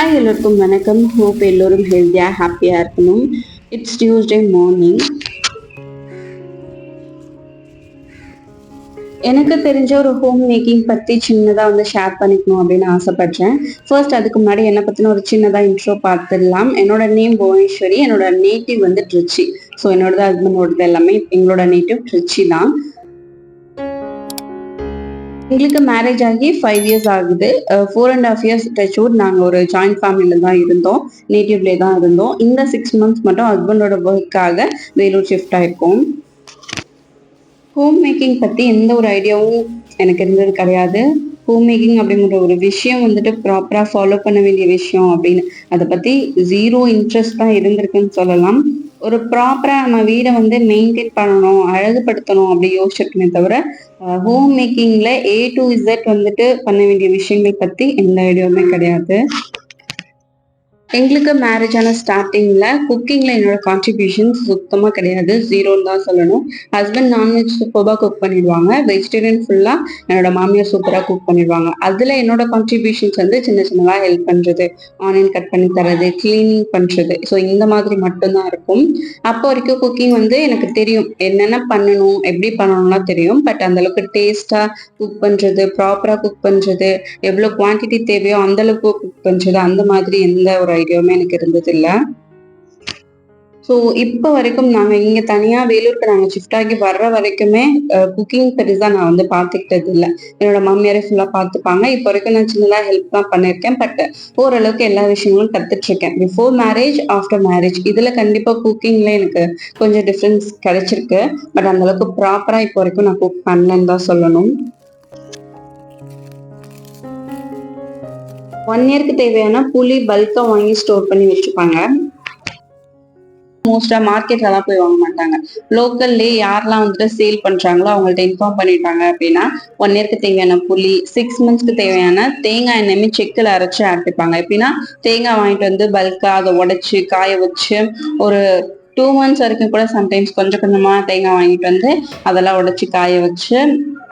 Hi, எல்லோருக்கும் வணக்கம். Hope எல்லோரும் ஹெல்த்தியாக ஹாப்பியாக இருக்கணும். It's Tuesday morning. எனக்கு தெரிஞ்ச ஒரு ஹோம் மேக்கிங் பற்றி சின்னதாக ஷேர் பண்ணிக்கணும் அப்படின்னு ஆசைப்படுறேன். ஃபர்ஸ்ட் அதுக்கு முன்னாடி என்னை பற்றின ஒரு சின்னதாக இன்ட்ரோ பார்த்துடலாம். என்னோட நேம் புவனேஸ்வரி. என்னோட நேட்டிவ் ட்ரிச்சி. ஸோ என்னோட ஹஸ்பண்டோடது எல்லாமே எங்களோட நேட்டிவ் ட்ரிச்சி தான். எங்களுக்கு மேரேஜ் ஆகி 5 இயர்ஸ் ஆகுது. 4.5 இயர்ஸ் டச்சூட் நாங்கள் ஒரு ஜாயிண்ட் ஃபேமிலியில தான் இருந்தோம். நேட்டிவ்லேயே தான் இருந்தோம். இந்த 6 மந்த்ஸ் மட்டும் ஹஸ்பண்டோட ஒர்க்காக வேலூர் ஷிஃப்ட் ஆயிருக்கோம். ஹோம் மேக்கிங் பற்றி எந்த ஒரு ஐடியாவும் எனக்கு இருந்தது கிடையாது. ஹோம் மேக்கிங் அப்படிங்கிற ஒரு விஷயம் ப்ராப்பராக ஃபாலோ பண்ண வேண்டிய விஷயம் அப்படின்னு அதை பற்றி ஜீரோ இன்ட்ரெஸ்ட் தான் இருந்திருக்குன்னு சொல்லலாம். ஒரு ப்ராப்பராக நம்ம வீடை மெயின்டைன் பண்ணணும், அழகுபடுத்தணும் அப்படி யோசிச்சிருக்கமே தவிர ஹோம் மேக்கிங்ல A to Z பண்ண வேண்டிய விஷயங்கள் பற்றி எந்த ஐடியாவுமே கிடையாது. எங்களுக்கு மேரேஜ் ஆன ஸ்டார்டிங்ல குக்கிங்ல என்னோட கான்ட்ரிபியூஷன் சுத்தமா கிடையாது, ஜீரோன்னு தான் சொல்லணும். ஹஸ்பண்ட் நான்வெஜ் சூப்பரா குக் பண்ணிடுவாங்க, வெஜிடேரியன் ஃபுல்லா என்னோட மாமியார் சூப்பரா குக் பண்ணிடுவாங்க. அதுல என்னோட கான்ட்ரிபியூஷன்ஸ் சின்ன சின்னதா ஹெல்ப் பண்றது, ஆனியன் கட் பண்ணி தரது, கிளீனிங் பண்றது, ஸோ இந்த மாதிரி மட்டும்தான் இருக்கும். அப்போ வரைக்கும் குக்கிங் எனக்கு தெரியும், என்னென்ன பண்ணணும் எப்படி பண்ணணும்லாம் தெரியும். பட் அந்த அளவுக்கு டேஸ்டா குக் பண்றது, ப்ராப்பரா குக் பண்றது, எவ்வளவு குவான்டிட்டி தேவையோ அந்த அளவுக்கு குக் பண்றது, அந்த மாதிரி எந்த ஒரு ஐடியாவுமே எனக்கு இருந்தது இல்லை. ஸோ இப்போ வரைக்கும் நாங்கள் இங்கே தனியாக வேலூருக்கு நாங்கள் ஷிஃப்ட் ஆகி வர்ற வரைக்குமே குக்கிங் பெருசாக நான் பார்த்துக்கிட்டது இல்லை. என்னோட மாமியாரே ஃபுல்லாக பார்த்துப்பாங்க. இப்போ வரைக்கும் நான் சின்னதாக ஹெல்ப் தான் பண்ணியிருக்கேன். பட் ஓரளவுக்கு எல்லா விஷயங்களும் கற்றுட்ருக்கேன். பிஃபோர் மேரேஜ், ஆஃப்டர் மேரேஜ் இதில் கண்டிப்பாக குக்கிங்கில் எனக்கு கொஞ்சம் டிஃப்ரென்ஸ் கிடைச்சிருக்கு. பட் அந்தளவுக்கு ப்ராப்பராக இப்போ வரைக்கும் நான் குக் பண்ணலன்னு தான் சொல்லணும். 1 இயருக்கு தேவையான புளி பல்கா வாங்கி ஸ்டோர் பண்ணி வச்சுப்பாங்க. மோஸ்டா மார்க்கெட்ல எல்லாம் போய் வாங்க மாட்டாங்க. லோக்கல்லே யாரெல்லாம் சேல் பண்றாங்களோ அவங்கள்ட்ட இன்ஃபார்ம் பண்ணிட்டாங்க அப்படின்னா 1 இயருக்கு தேவையான புளி, 6 மந்த்ஸ்க்கு தேவையான தேங்காய் எண்ணெயுமே செக்கில் அரைச்சு அரைப்பாங்க. எப்படின்னா தேங்காய் வாங்கிட்டு பல்கா அதை உடைச்சு காய வச்சு ஒரு 2 மந்த்ஸ் வரைக்கும் கூட சம்டைம்ஸ் கொஞ்சம் கொஞ்சமா தேங்காய் வாங்கிட்டு அதெல்லாம் உடைச்சு காய வச்சு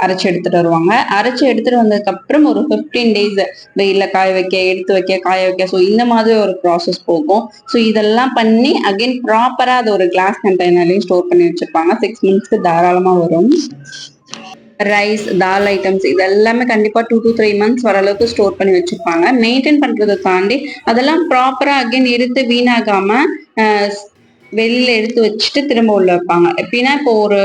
அரைச்சி எடுத்துட்டு வருவாங்க. அரைச்சி எடுத்துட்டு வந்ததுக்கு அப்புறம் ஒரு 15 days வெயில காய வைக்க, எடுத்து வைக்க, காய வைக்க, ஸோ இந்த மாதிரி ஒரு ப்ராசஸ் போகும். ஸோ இதெல்லாம் பண்ணி அகைன் ப்ராப்பரா அது ஒரு கிளாஸ் கண்டெய்னர்லையும் ஸ்டோர் பண்ணி வச்சிருப்பாங்க. 6 மந்த்ஸ்க்கு தாராளமா வரும். ரைஸ், தால் ஐட்டம்ஸ் இதெல்லாமே கண்டிப்பா 2 to 3 மந்த்ஸ் வர அளவுக்கு ஸ்டோர் பண்ணி வச்சிருப்பாங்க. மெயின்டைன் பண்றதை தாண்டி அதெல்லாம் ப்ராப்பரா அகைன் எடுத்து வீணாகாம வெளியில எடுத்து வச்சுட்டு திரும்ப உள்ள வைப்பாங்க. எப்படின்னா இப்போ ஒரு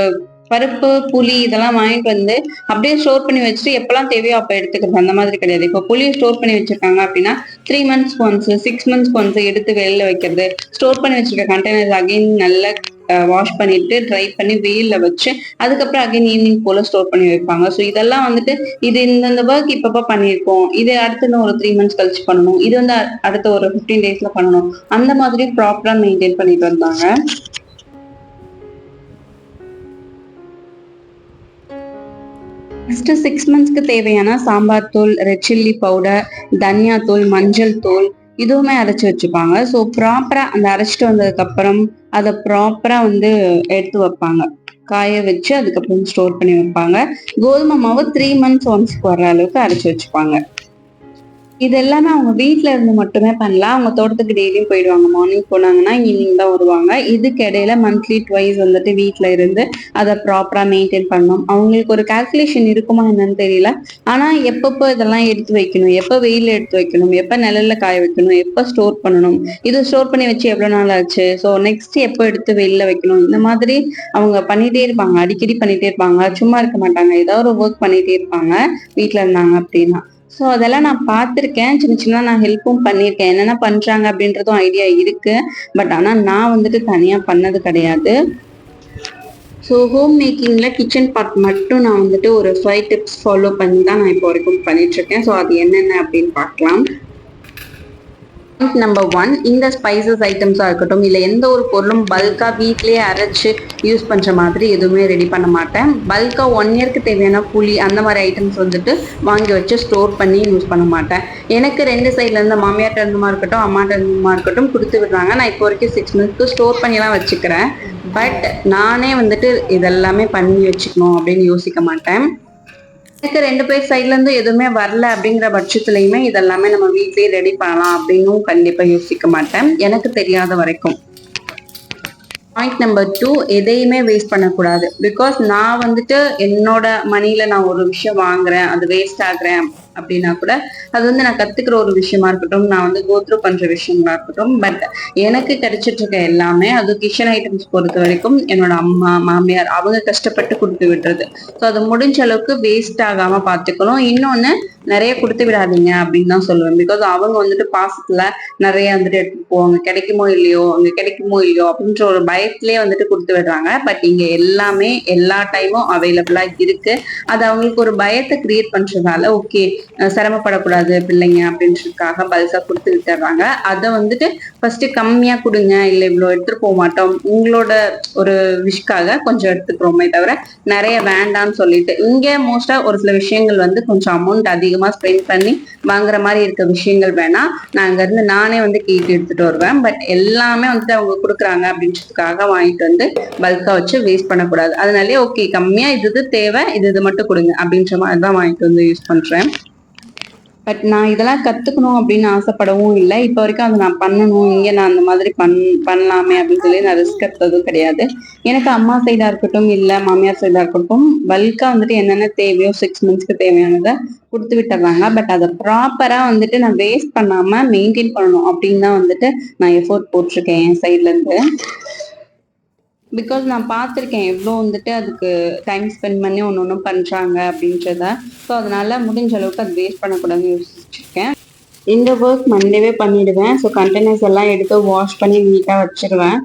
பருப்பு, புளி இதெல்லாம் வாங்கிட்டு அப்படியே ஸ்டோர் பண்ணி வச்சுட்டு எப்பெல்லாம் தேவையோ அப்ப எடுத்துக்கிறது, அந்த மாதிரி கிடையாது. இப்போ புளியை ஸ்டோர் பண்ணி வச்சிருக்காங்க அப்படின்னா 3 months ஒன்ஸ், 6 months ஒன்ஸ் எடுத்து வெளியில வைக்கிறது. ஸ்டோர் பண்ணி வச்சிருக்க கண்டெய்னர்ஸ் அகைன் நல்லா வாஷ் பண்ணிட்டு ட்ரை பண்ணி வெயில்ல வச்சு அதுக்கப்புறம் அகைன் ஈவினிங் போல ஸ்டோர் பண்ணி வைப்பாங்க. ஸோ இதெல்லாம் இது இந்த ஒர்க் இப்பப்ப பண்ணியிருக்கோம், இது அடுத்து ஒரு 3 months கழிச்சு பண்ணணும், இது அடுத்த ஒரு 15 daysல பண்ணணும், அந்த மாதிரி ப்ராப்பரா மெயின்டைன் பண்ணிட்டு வந்தாங்க. நெக்ஸ்ட் 6 மந்த்ஸ்க்கு தேவையான சாம்பார் தூள், ரெட் சில்லி பவுடர், தனியா தூள், மஞ்சள் தூள் இதுவுமே அரைச்சி வச்சுப்பாங்க. ஸோ ப்ராப்பரா அந்த அரைச்சிட்டு வந்ததுக்கு அப்புறம் அதை ப்ராப்பரா எடுத்து வைப்பாங்க, காய வச்சு அதுக்கப்புறம் ஸ்டோர் பண்ணி வைப்பாங்க. கோதுமை மாவு 3 months ஒன்ஸ்க்கு வர்ற அளவுக்கு அரைச்சி வச்சுப்பாங்க. இது எல்லாமே அவங்க வீட்டுல இருந்து மட்டுமே பண்ணலாம். அவங்க தோட்டத்துக்கு டெய்லியும் போயிடுவாங்க. மார்னிங் போனாங்கன்னா ஈவினிங் தான் வருவாங்க. இதுக்கு இடையில மந்த்லி ட்வைஸ் வீட்டுல இருந்து அதை ப்ராப்பரா மெயின்டைன் பண்ணணும். அவங்களுக்கு ஒரு கால்குலேஷன் இருக்குமா என்னன்னு தெரியல. ஆனா எப்பப்போ இதெல்லாம் எடுத்து வைக்கணும், எப்ப வெயில எடுத்து வைக்கணும், எப்ப நிழல்ல காய வைக்கணும், எப்ப ஸ்டோர் பண்ணணும், இது ஸ்டோர் பண்ணி வச்சு எவ்வளவு நாள் ஆச்சு, ஸோ நெக்ஸ்ட் எப்போ எடுத்து வெயில வைக்கணும், இந்த மாதிரி அவங்க பண்ணிட்டே இருப்பாங்க. அடிக்கடி பண்ணிட்டே இருப்பாங்க, சும்மா இருக்க மாட்டாங்க, ஏதாவது ஒரு ஒர்க் பண்ணிட்டே இருப்பாங்க வீட்டுல இருந்தாங்க அப்படின்னா. ஸோ அதெல்லாம் நான் பார்த்துருக்கேன். சின்ன சின்ன நான் ஹெல்ப்பும் பண்ணியிருக்கேன். என்னென்ன பண்ணுறாங்க அப்படின்றதும் ஐடியா இருக்கு. பட் ஆனால் நான் தனியாக பண்ணது கிடையாது. ஸோ ஹோம் மேக்கிங்கில் கிச்சன் பார்ட் மட்டும் நான் ஒரு 5 tips ஃபாலோ பண்ணி தான் நான் இப்போ வரைக்கும் பண்ணிட்டுருக்கேன். ஸோ அது என்னென்ன அப்படின்னு பார்க்கலாம். நம்பர் 1, இந்த ஸ்பைசஸ் ஐட்டம்ஸாக இருக்கட்டும், இல்லை எந்த ஒரு பொருளும் பல்காக வீட்லேயே அரைச்சி யூஸ் பண்ணுற மாதிரி எதுவுமே ரெடி பண்ண மாட்டேன். பல்காக 1 இயருக்கு தேவையான புளி அந்த மாதிரி ஐட்டம்ஸ் வாங்கி வச்சு ஸ்டோர் பண்ணி யூஸ் பண்ண மாட்டேன். எனக்கு 2 சைட்லேருந்து மாமியார்ட்ட இருந்துமா இருக்கட்டும், அம்மாட்ட இருந்துமா இருக்கட்டும் கொடுத்து விடுறாங்க. நான் இப்போ வரைக்கும் 6 months ஸ்டோர் பண்ணிலாம் வச்சுக்கிறேன். பட் நானே இதெல்லாமே பண்ணி வச்சுக்கணும் அப்படின்னு யோசிக்க மாட்டேன். எனக்கு 2 பேர் சைட்ல இருந்து எதுவுமே வரல அப்படிங்கிற பட்சத்துலயுமே இதெல்லாமே நம்ம வீட்லயே ரெடி பண்ணலாம் அப்படின்னும் கண்டிப்பா யோசிக்க மாட்டேன், எனக்கு தெரியாத வரைக்கும். பாயிண்ட் நம்பர் 2, எதையுமே வேஸ்ட் பண்ணக்கூடாது. பிகாஸ் நான் வந்துட்டு என்னோட மணில நான் ஒரு விஷயம் வாங்குறேன், அது வேஸ்ட் ஆகுறேன் அப்படின்னா கூட அது வந்து நான் கத்துக்கிற ஒரு விஷயமா இருக்கட்டும், நான் வந்து கோ த்ரூ பண்ற விஷயங்களா இருக்கட்டும். பட் எனக்கு கிடைச்சிட்டு இருக்க எல்லாமே, அது கிச்சன் ஐட்டம்ஸ் பொறுத்த வரைக்கும் என்னோட அம்மா, மாமியார் அவங்க கஷ்டப்பட்டு கொடுத்து விடுறது. ஸோ அது முடிஞ்ச அளவுக்கு வேஸ்ட் ஆகாம பார்த்துக்கணும். இன்னொன்னு, நிறைய கொடுத்து விடாதீங்க அப்படின்னு தான் சொல்லுவேன். பிகாஸ் அவங்க வந்துட்டு பாசத்துல நிறைய வந்துட்டு எடுத்துட்டு போவாங்க, கிடைக்குமோ இல்லையோ, அங்க கிடைக்குமோ இல்லையோ அப்படின்ற ஒரு பயத்திலேயே வந்துட்டு கொடுத்து விடுறாங்க. பட் இங்க எல்லாமே எல்லா டைமும் அவைலபிளா இருக்கு. அது அவங்களுக்கு ஒரு பயத்தை கிரியேட் பண்றதால, ஓகே சிரமப்படக்கூடாது பிள்ளைங்க அப்படின்றதுக்காக பல்சா கொடுத்து விட்டுறாங்க. அதை வந்துட்டு ஃபர்ஸ்ட் கம்மியா கொடுங்க, இல்ல இவ்வளவு எடுத்துட்டு போக மாட்டோம், உங்களோட ஒரு விஷக்காக கொஞ்சம் எடுத்துக்கிறோமே தவிர நிறைய வேண்டாம்னு சொல்லிட்டு. இங்க மோஸ்டா ஒரு சில விஷயங்கள் வந்து கொஞ்சம் அமௌண்ட் அதிகமா ஸ்பெண்ட் பண்ணி வாங்குற மாதிரி இருக்க விஷயங்கள் வேணா நான் அங்க இருந்து நானே வந்து கேட்டு எடுத்துட்டு வருவேன். பட் எல்லாமே வந்துட்டு அவங்க கொடுக்குறாங்க அப்படின்றதுக்காக வாங்கிட்டு வந்து பல்கா வச்சு வேஸ்ட் பண்ணக்கூடாது. அதனாலே ஓகே, கம்மியா இது தேவை, இது மட்டும் கொடுங்க அப்படின்ற மாதிரி தான் வாங்கிட்டு வந்து யூஸ் பண்றேன். பட் நான் இதெல்லாம் கத்துக்கணும் அப்படின்னு ஆசைப்படவும் இல்லை. இப்ப வரைக்கும் அதை நான் பண்ணணும், இங்க நான் அந்த மாதிரி பண்ணலாமே அப்படின்னு சொல்லி நான் ரிஸ்க் எடுத்ததும் கிடையாது. எனக்கு அம்மா சைடா இருக்கட்டும், இல்ல மாமியார் சைடா இருக்கட்டும், பல்கா வந்துட்டு என்னென்ன தேவையோ 6 மந்த்ஸ்க்கு தேவையானதை கொடுத்து விட்டுறாங்க. பட் அதை ப்ராப்பரா வந்துட்டு நான் வேஸ்ட் பண்ணாம மெயின்டைன் பண்ணணும் அப்படின்னு தான் வந்துட்டு நான் எஃபோர்ட் போட்டிருக்கேன் என் சைட்ல இருந்து. பிகாஸ் நான் பார்த்துருக்கேன் எவ்வளோ வந்துட்டு அதுக்கு டைம் ஸ்பெண்ட் பண்ணி ஒன்று ஒன்றும் பண்ணுறாங்க அப்படின்றத. ஸோ அதனால முடிஞ்ச அளவுக்கு அது வேஸ்ட் பண்ணக்கூடாதுன்னு யோசிச்சிருக்கேன். இந்த ஒர்க் மண்டேவே பண்ணிடுவேன். ஸோ கண்டெய்னர்ஸ் எல்லாம் எடுத்து வாஷ் பண்ணி நீட்டாக வச்சிருவேன்.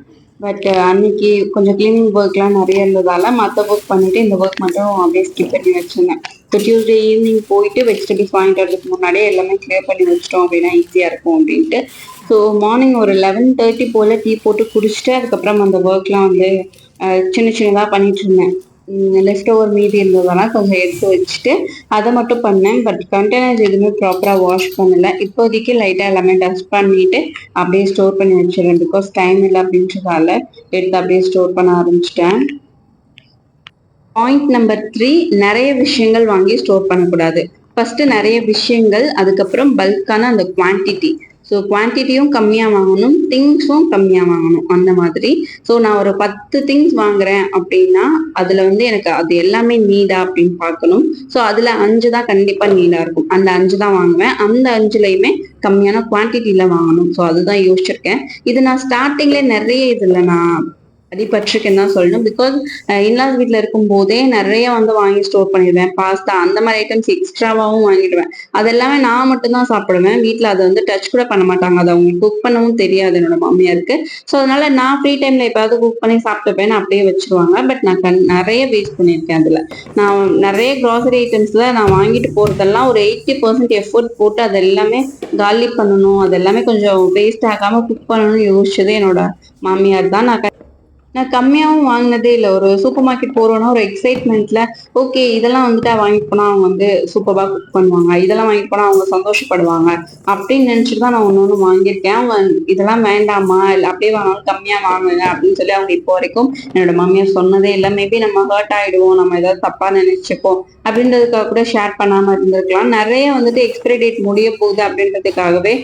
பட் அன்னைக்கு கொஞ்சம் கிளீனிங் ஒர்க்லாம் நிறைய இருந்ததால மற்ற ஒர்க் பண்ணிட்டு இந்த ஒர்க் மட்டும் அப்படியே ஸ்கிப் பண்ணி வச்சிருந்தேன். ஸோ டியூஸ்டே ஈவினிங் போயிட்டு வெஜிடபிள்ஸ் வாங்கிட்டு வரதுக்கு முன்னாடியே எல்லாமே கிளியர் பண்ணி வச்சிட்டோம் அப்படின்னா ஈஸியாக இருக்கும் அப்படின்ட்டு. ஸோ மார்னிங் ஒரு 11:30 போல் டீ போட்டு குடிச்சிட்டு அதுக்கப்புறம் அந்த ஒர்க்லாம் வந்து சின்ன சின்னதாக பண்ணிட்டு இருந்தேன். லெஃப்ட் ஓவர் மீதி இருந்ததெல்லாம் கொஞ்சம் எடுத்து வச்சுட்டு அதை மட்டும் பண்ணேன். பட் கண்டெய்னர்ஸ் எதுவுமே ப்ராப்பராக வாஷ் பண்ணல. இப்போதைக்கு லைட்டாக எல்லாமே டஸ்ட் பண்ணிட்டு அப்படியே ஸ்டோர் பண்ணி வச்சிடறேன். பிகாஸ் டைம் இல்லை அப்படின்றதால எடுத்து அப்படியே ஸ்டோர் பண்ண ஆரம்பிச்சிட்டேன். பாயிண்ட் நம்பர் 3, நிறைய விஷயங்கள் வாங்கி ஸ்டோர் பண்ணக்கூடாது. ஃபர்ஸ்ட் நிறைய விஷயங்கள், அதுக்கப்புறம் பல்கான அந்த குவான்டிட்டி. ஸோ குவான்டிட்டியும் கம்மியாக வாங்கணும், திங்ஸும் கம்மியாக வாங்கணும் அந்த மாதிரி. ஸோ நான் ஒரு 10 திங்ஸ் வாங்குறேன் அப்படின்னா அதில் வந்து எனக்கு அது எல்லாமே நீடா அப்படின்னு பார்க்கணும். ஸோ அதில் 5 தான் கண்டிப்பாக நீடாக இருக்கும். அந்த 5 தான் வாங்குவேன். அந்த 5லையுமே கம்மியான குவான்டிட்டியில் வாங்கணும். ஸோ அதுதான் யோசிச்சிருக்கேன். இது நான் ஸ்டார்டிங்லேயே நிறைய இதில் நான் அடிபட்டிருக்கேன்னு தான் சொல்லணும். பிகாஸ் இன்லாஸ் வீட்டில் இருக்கும் போதே நிறைய வந்து வாங்கி ஸ்டோர் பண்ணிடுவேன். பாஸ்தா அந்த மாதிரி ஐட்டம்ஸ் எக்ஸ்ட்ராவாகவும் வாங்கிடுவேன். அது எல்லாமே நான் மட்டும்தான் சாப்பிடுவேன். வீட்டில் அதை வந்து டச் கூட பண்ண மாட்டாங்க. அதை அவங்களுக்கு குக் பண்ணவும் தெரியாது என்னோட மாமியாருக்கு. ஸோ அதனால நான் ஃப்ரீ டைம்ல எப்பயாவது குக் பண்ணி சாப்பிட்டுப்பேன்னு அப்படியே வச்சிருவாங்க. பட் நான் நிறைய வேஸ்ட் பண்ணியிருக்கேன். அதில் நான் நிறைய க்ராசரி ஐட்டம்ஸ்ல நான் வாங்கிட்டு போறதெல்லாம் ஒரு 80% எஃபோர்ட் போட்டு அது எல்லாமே காலி பண்ணணும், அது எல்லாமே கொஞ்சம் வேஸ்ட் ஆகாம குக் பண்ணணும்னு யோசிச்சது என்னோட மாமியார் தான். நான் கம்மியாவும் வாங்கினதே இல்லை. ஒரு சூப்பர் மார்க்கெட் போறோம்னா ஒரு எக்ஸைட்மெண்ட்ல ஓகே இதெல்லாம் வந்துட்டு வாங்கிட்டு போனா அவங்க வந்து சூப்பரா குக் பண்ணுவாங்க, இதெல்லாம் வாங்கிட்டு போனா அவங்க சந்தோஷப்படுவாங்க அப்படின்னு நினைச்சிட்டு தான் நான் ஒண்ணு வாங்கியிருக்கேன். அவங்க இதெல்லாம் வேண்டாமா, இல்லை அப்படியே வாங்கினாலும் கம்மியா வாங்குங்க அப்படின்னு சொல்லி அவங்க இப்போ வரைக்கும் என்னோட மாமியார் சொன்னதே இல்லை. மேபி நம்ம ஹர்ட் ஆயிடுவோம், நம்ம ஏதாவது தப்பா நினைச்சுப்போம் அப்படின்றதுக்காக கூட ஷேர் பண்ணாம இருந்திருக்கலாம். நிறைய வந்துட்டு எக்ஸ்பைரி டேட் முடிய போகுது அப்படின்றதுக்காகவே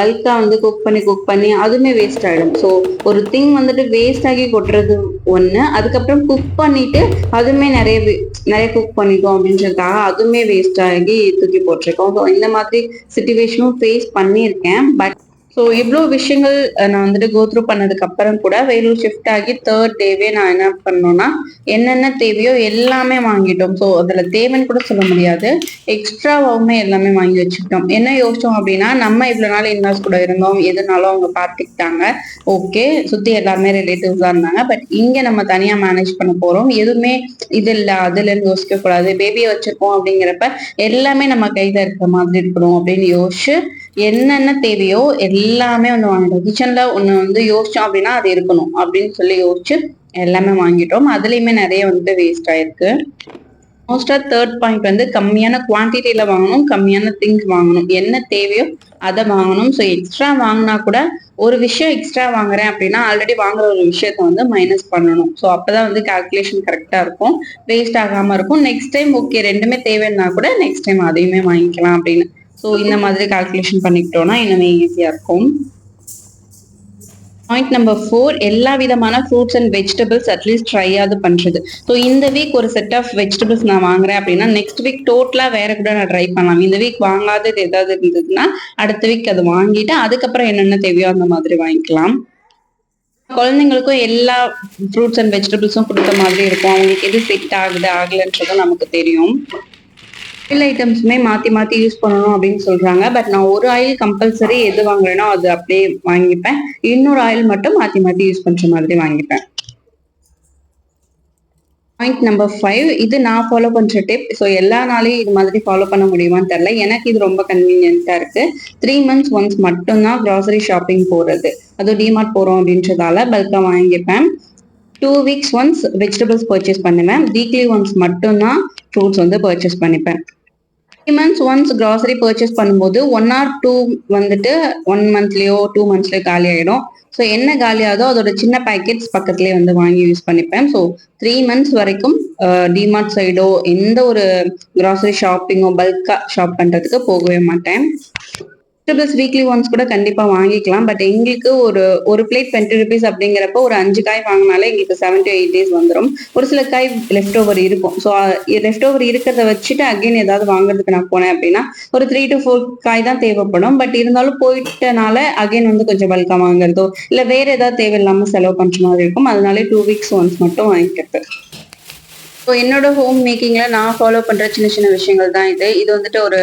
பல்கா வந்து குக் பண்ணி அதுவுமே வேஸ்ட் ஆயிடும். ஸோ ஒரு திங் வந்துட்டு வேஸ்ட் ஆகி கொட்டுறது ஒண்ணு, அதுக்கப்புறம் குக் பண்ணிட்டு அதுவுமே நிறைய குக் பண்ணிட்டோம் அப்படின்றதுக்காக அதுவுமே வேஸ்ட் ஆகி தூக்கி போட்டிருக்கோம். ஸோ இந்த மாதிரி சிச்சுவேஷனும் ஃபேஸ் பண்ணியிருக்கேன். பட் ஸோ இவ்வளோ விஷயங்கள் நான் வந்துட்டு கோ த்ரூ பண்ணதுக்கு அப்புறம் கூட வேலூர் ஷிஃப்ட் ஆகி 3rd டேவே நான் என்ன பண்ணோம்னா என்னென்ன தேவையோ எல்லாமே வாங்கிட்டோம். ஸோ அதில் தேவைன்னு கூட சொல்ல முடியாது, எக்ஸ்ட்ராவாவுமே எல்லாமே வாங்கி வச்சுக்கிட்டோம். என்ன யோசிச்சோம் அப்படின்னா, நம்ம இவ்வளோ நாள் இன்வெஸ்ட் கூட இருந்தோம், எதுனாலும் அவங்க பார்த்துக்கிட்டாங்க, ஓகே சுற்றி எல்லாருமே ரிலேட்டிவ்ஸாக இருந்தாங்க. பட் இங்கே நம்ம தனியாக மேனேஜ் பண்ண போகிறோம், எதுவுமே இது இல்லை அதுலன்னு யோசிக்க கூடாது. பேபியை வச்சிருக்கோம் அப்படிங்கிறப்ப எல்லாமே நம்ம கையில் இருக்கிற மாதிரி இருக்கணும் அப்படின்னு யோசிச்சு என்னென்ன தேவையோ எல்லாமே வந்து வாங்கிட்டோம். கிச்சன்ல ஒண்ணு வந்து யோசிச்சோம் அப்படின்னா அது இருக்கணும் அப்படின்னு சொல்லி யோசிச்சு எல்லாமே வாங்கிட்டோம். அதுலயுமே நிறைய வந்து வேஸ்ட் ஆயிருக்கு. மோஸ்டா தேர்ட் பாயிண்ட் வந்து கம்மியான குவான்டிட்டியில வாங்கணும், கம்மியான திங்ஸ் வாங்கணும். என்ன தேவையோ அதை வாங்கணும். ஸோ எக்ஸ்ட்ரா வாங்கினா கூட ஒரு விஷயம் எக்ஸ்ட்ரா வாங்குறேன் அப்படின்னா ஆல்ரெடி வாங்குற ஒரு விஷயத்த வந்து மைனஸ் பண்ணணும். ஸோ அப்பதான் வந்து கால்குலேஷன் கரெக்டா இருக்கும், வேஸ்ட் ஆகாம இருக்கும். நெக்ஸ்ட் டைம் ஓகே ரெண்டுமே தேவைன்னா கூட நெக்ஸ்ட் டைம் அதையுமே வாங்கிக்கலாம் அப்படின்னு. ஸோ இந்த மாதிரி கால்குலேஷன் பண்ணிக்கிட்டோம்னா இன்னுமே ஈஸியா இருக்கும். பாயிண்ட் நம்பர் 4, எல்லா விதமான ஃப்ரூட்ஸ் அண்ட் வெஜிடபிள்ஸ் அட்லீஸ்ட் ட்ரையாவது பண்றது. ஸோ இந்த வீக் ஒரு செட் ஆஃப் வெஜிடபிள்ஸ் நான் வாங்குறேன் அப்படின்னா நெக்ஸ்ட் வீக் டோட்டலா வேற கூட நான் ட்ரை பண்ணலாம். இந்த வீக் வாங்காதது ஏதாவது இருந்ததுன்னா அடுத்த வீக் அதை வாங்கிட்டு அதுக்கப்புறம் என்னென்ன தேவையோ அந்த மாதிரி வாங்கிக்கலாம். குழந்தைங்களுக்கும் எல்லா ஃப்ரூட்ஸ் அண்ட் வெஜிடபிள்ஸும் கொடுத்த மாதிரி இருக்கும். அவங்களுக்கு எது செட் ஆகுது ஆகலன்றதும் நமக்கு தெரியும். ஆயில் ஐட்டம்ஸுமே மாத்தி மாத்தி யூஸ் பண்ணணும் அப்படின்னு சொல்றாங்க. பட் நான் ஒரு ஆயில் கம்பல்சரி எது வாங்குறேனோ அது அப்படியே வாங்கிப்பேன். இன்னொரு ஆயில் மட்டும் மாத்தி மாத்தி யூஸ் பண்ற மாதிரி வாங்கிப்பேன். பாயிண்ட் நம்பர் 5, இது நான் ஃபாலோ பண்ற டிப். ஸோ எல்லா நாளையும் இது மாதிரி ஃபாலோ பண்ண முடியுமான்னு தெரியல. எனக்கு இது ரொம்ப கன்வீனியன்ட்டா இருக்கு. 3 months ஒன்ஸ் மட்டும்தான் கிராசரி ஷாப்பிங் போறது. அதுவும் டிமார்ட் போறோம் அப்படின்றதால பல்கா வாங்கிப்பேன். 2 weeks ஒன்ஸ் வெஜிடபிள்ஸ் பர்ச்சேஸ் பண்ணுவேன். வீக்லி ஒன்ஸ் மட்டும்தான் ஃப்ரூட்ஸ் வந்து பர்ச்சேஸ் பண்ணிப்பேன். 3 months ஒன்ஸ் கிராசரி பர்ச்சேஸ் பண்ணும்போது 1 or 2 வந்துட்டு 1 monthலயோ 2 monthsலயோ காலி ஆயிடும். ஸோ என்ன காலியாதோ அதோட சின்ன பேக்கெட்ஸ் பக்கத்துலேயே வந்து வாங்கி யூஸ் பண்ணிப்பேன். ஸோ 3 months வரைக்கும் டிமார்ட் சைடோ எந்த ஒரு கிராசரி ஷாப்பிங்கோ பல்கா ஷாப் பண்றதுக்கு போகவே மாட்டேன். வெஜிடபிள்ஸ் வீக்லி ஒன்ஸ் கூட கண்டிப்பா வாங்கிக்கலாம். பட் எங்களுக்கு ஒரு பிளேட் 20 rupees அப்படிங்கிறப்ப ஒரு 5 காய் வாங்கினாலே எங்களுக்கு 7 to 8 days வந்துடும். ஒரு சில காய் லெஃப்ட் ஓவர் இருக்கும். ஸோ லெஃப்ட் ஓவர் இருக்கிறத வச்சுட்டு அகைன் ஏதாவது வாங்குறதுக்கு நான் போனேன் அப்படின்னா ஒரு 3 to 4 காய் தான் தேவைப்படும். பட் இருந்தாலும் போயிட்டனால அகைன் வந்து கொஞ்சம் பல்கா வாங்குறதோ இல்ல வேற ஏதாவது தேவையில்லாம செலவு பண்ற மாதிரி இருக்கும். அதனால 2 weeks ஒன்ஸ் மட்டும் வாங்கிக்கிறது. ஸோ என்னோட ஹோம் மேக்கிங்ல நான் ஃபாலோ பண்ற சின்ன சின்ன விஷயங்கள் தான் இது. இது வந்துட்டு ஒரு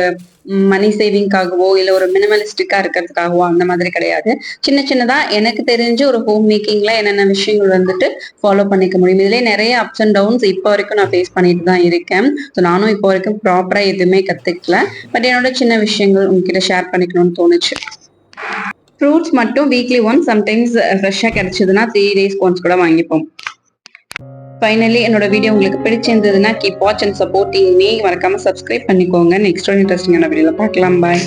மணி சேவிங்காகவோ இல்ல ஒரு மினிமலிஸ்டிக்கா இருக்கிறதுக்காகவோ அந்த மாதிரி கிடையாது. சின்ன சின்னதா எனக்கு தெரிஞ்சு ஒரு ஹோம் மேக்கிங்ல என்னென்ன விஷயங்கள் வந்துட்டு ஃபாலோ பண்ணிக்க முடியும். இதுலயே நிறைய அப்ஸ் அண்ட் டவுன்ஸ் இப்போ வரைக்கும் நான் ஃபேஸ் பண்ணிட்டு தான் இருக்கேன். ஸோ நானும் இப்போ வரைக்கும் ப்ராப்பரா எதுவுமே கத்துக்கல. பட் என்னோட சின்ன விஷயங்கள் உங்ககிட்ட ஷேர் பண்ணிக்கணும்னு தோணுச்சு. ஃப்ரூட்ஸ் மட்டும் வீக்லி ஒன்ஸ், சம்டைம்ஸ் ஃப்ரெஷ்ஷா கிடைச்சதுன்னா 3 days ஒன்ஸ் கூட வாங்கிப்போம். ஃபைனலி என்னோட வீடியோ உங்களுக்கு பிடிச்சிருந்ததுன்னா keep watch and supporting me. மறக்காம சப்ஸ்கிரைப் பண்ணிக்கோங்க. நெக்ஸ்ட் ஒரு இன்ட்ரெஸ்டிங்கான வீடியோல பார்க்கலாம். பாய்.